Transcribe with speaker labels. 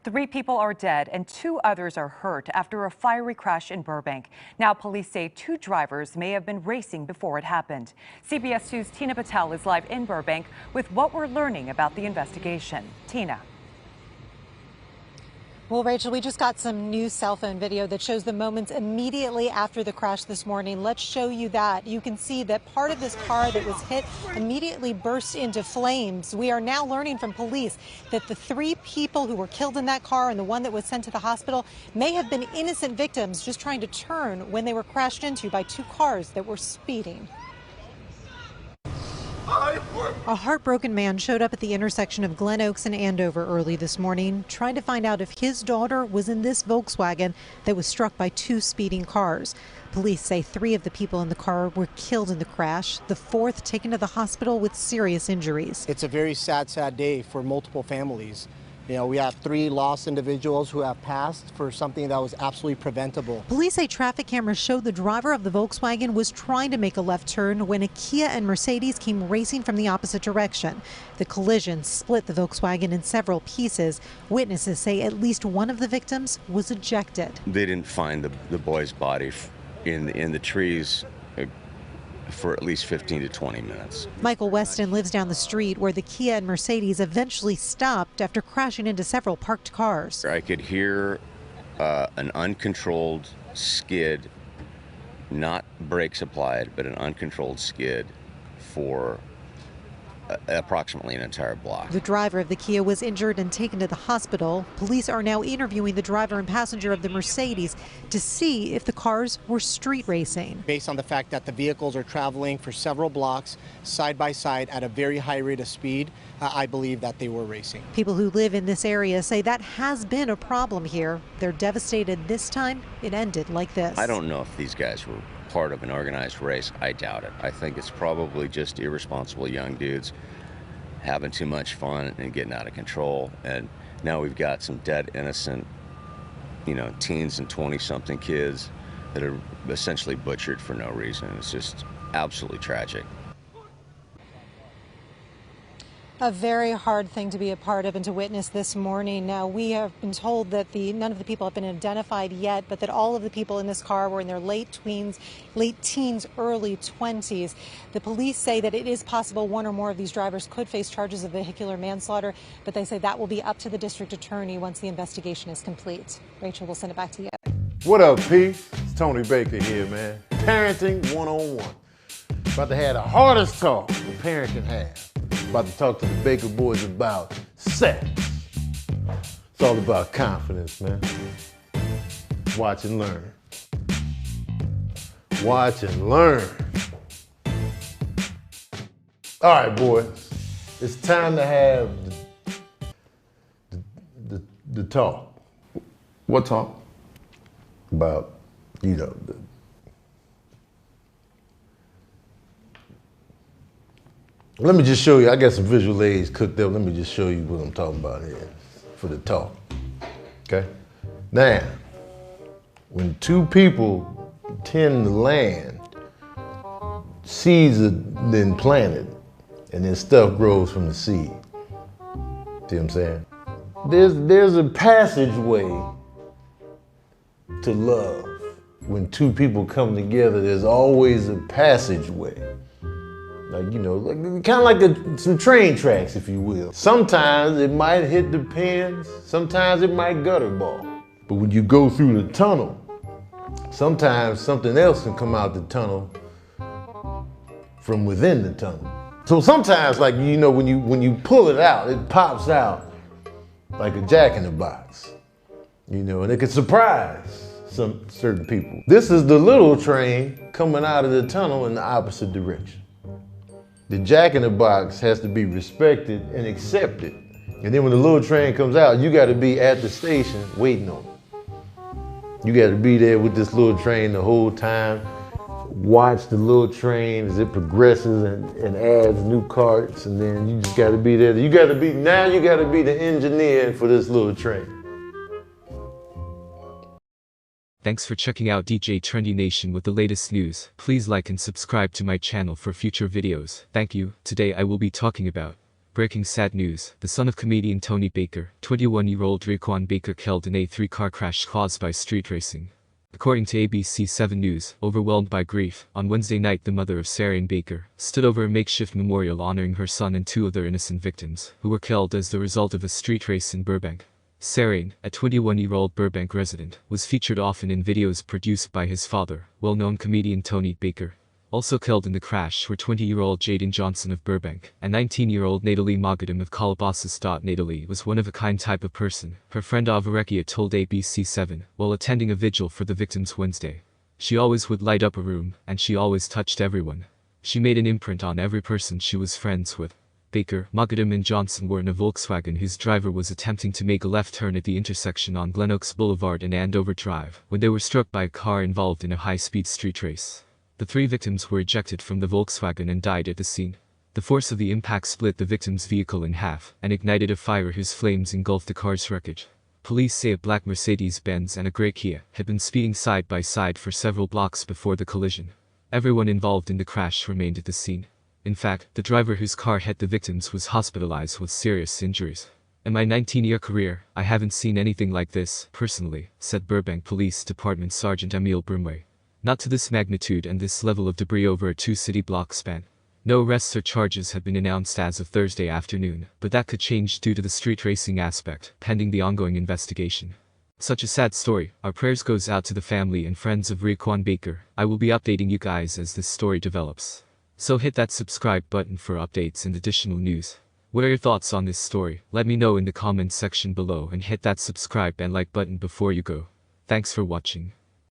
Speaker 1: 3 people are dead and 2 others are hurt after a fiery crash in Burbank. Now police say 2 drivers may have been racing before it happened. CBS 2's Tina Patel is live in Burbank with what we're learning about the investigation. Tina.
Speaker 2: Well, Rachel, we just got some new cell phone video that shows the moments immediately after the crash this morning. Let's show you that. You can see that part of this car that was hit immediately burst into flames. We are now learning from police that the 3 people who were killed in that car and the one that was sent to the hospital may have been innocent victims just trying to turn when they were crashed into by 2 cars that were speeding. A heartbroken man showed up at the intersection of Glen Oaks and Andover early this morning, trying to find out if his daughter was in this Volkswagen that was struck by 2 speeding cars. Police say 3 of the people in the car were killed in the crash, the 4th taken to the hospital with serious injuries.
Speaker 3: It's a very sad day for multiple families. You know, we have 3 lost individuals who have passed for something that was absolutely preventable.
Speaker 2: Police say traffic cameras showed the driver of the Volkswagen was trying to make a left turn when a Kia and Mercedes came racing from the opposite direction. The collision split the Volkswagen in several pieces. Witnesses say at least one of the victims was ejected.
Speaker 4: They didn't find the boy's body in the trees for at least 15 to 20 minutes.
Speaker 2: Michael Weston lives down the street where the Kia and Mercedes eventually stopped after crashing into several parked cars.
Speaker 4: I could hear an uncontrolled skid, not brakes applied, but an uncontrolled skid for approximately an entire block.
Speaker 2: The driver of the Kia was injured and taken to the hospital. Police are now interviewing the driver and passenger of the Mercedes to see if the cars were street racing.
Speaker 3: Based on the fact that the vehicles are traveling for several blocks side by side at a very high rate of speed, I believe that they were racing.
Speaker 2: People who live in this area say that has been a problem here. They're devastated this time it ended like this.
Speaker 4: I don't know if these guys were part of an organized race. I doubt it. I think it's probably just irresponsible young dudes having too much fun and getting out of control. And now we've got some dead, innocent, teens and 20-something kids that are essentially butchered for no reason. It's just absolutely tragic.
Speaker 2: A very hard thing to be a part of and to witness this morning. Now, we have been told that none of the people have been identified yet, but that all of the people in this car were in their late teens, early 20s. The police say that it is possible one or more of these drivers could face charges of vehicular manslaughter, but they say that will be up to the district attorney once the investigation is complete. Rachel, we'll send it back to you.
Speaker 5: What up, P? It's Tony Baker here, man. Parenting 101. About to have the hardest talk a parent can have. About to talk to the Baker boys about sex. It's all about confidence, man. Watch and learn. Watch and learn. All right, boys. It's time to have the talk.
Speaker 6: What talk?
Speaker 5: About, Let me just show you, I got some visual aids cooked up. Let me just show you what I'm talking about here for the talk, okay? Now, when 2 people tend to land, seeds are then planted, and then stuff grows from the seed. See what I'm saying? There's a passageway to love. When 2 people come together, there's always a passageway. Kind of like some train tracks, if you will. Sometimes it might hit the pins, sometimes it might gutter ball. But when you go through the tunnel, sometimes something else can come out the tunnel from within the tunnel. So sometimes, when you pull it out, it pops out like a jack-in-the-box. And it can surprise some certain people. This is the little train coming out of the tunnel in the opposite direction. The jack-in-the-box has to be respected and accepted. And then when the little train comes out, you got to be at the station waiting on it. You got to be there with this little train the whole time. Watch the little train as it progresses and adds new carts, and then you just got to be there. You got to be the engineer for this little train.
Speaker 7: Thanks for checking out DJ Trendie Nation with the latest news. Please like and subscribe to my channel for future videos. Thank you. Today I will be talking about Breaking sad news, the son of comedian Tony Baker, 21-year-old Cerain Baker killed in a 3-car crash caused by street racing. According to ABC 7 News, overwhelmed by grief, on Wednesday night the mother of Cerain Baker stood over a makeshift memorial honoring her son and 2 other innocent victims, who were killed as the result of a street race in Burbank. Cerain, a 21-year-old Burbank resident, was featured often in videos produced by his father, well-known comedian Tony Baker. Also killed in the crash were 20-year-old Jaiden Johnson of Burbank and 19-year-old Natalee Moghaddam of Calabasas. Natalee was one of a kind type of person, her friend Avarekia told ABC 7, while attending a vigil for the victims Wednesday. She always would light up a room, and she always touched everyone. She made an imprint on every person she was friends with. Baker, Moghaddam and Johnson were in a Volkswagen whose driver was attempting to make a left turn at the intersection on Glen Oaks Boulevard and Andover Drive when they were struck by a car involved in a high-speed street race. The 3 victims were ejected from the Volkswagen and died at the scene. The force of the impact split the victim's vehicle in half and ignited a fire whose flames engulfed the car's wreckage. Police say a black Mercedes-Benz and a grey Kia had been speeding side by side for several blocks before the collision. Everyone involved in the crash remained at the scene. In fact, the driver whose car hit the victims was hospitalized with serious injuries. In my 19-year career, I haven't seen anything like this, personally, said Burbank Police Department Sergeant Emil Brimway. Not to this magnitude and this level of debris over a 2-city block span. No arrests or charges have been announced as of Thursday afternoon, but that could change due to the street racing aspect, pending the ongoing investigation. Such a sad story. Our prayers goes out to the family and friends of Cerain Baker. I will be updating you guys as this story develops. So hit that subscribe button for updates and additional news. What are your thoughts on this story? Let me know in the comments section below and hit that subscribe and like button before you go. Thanks for watching.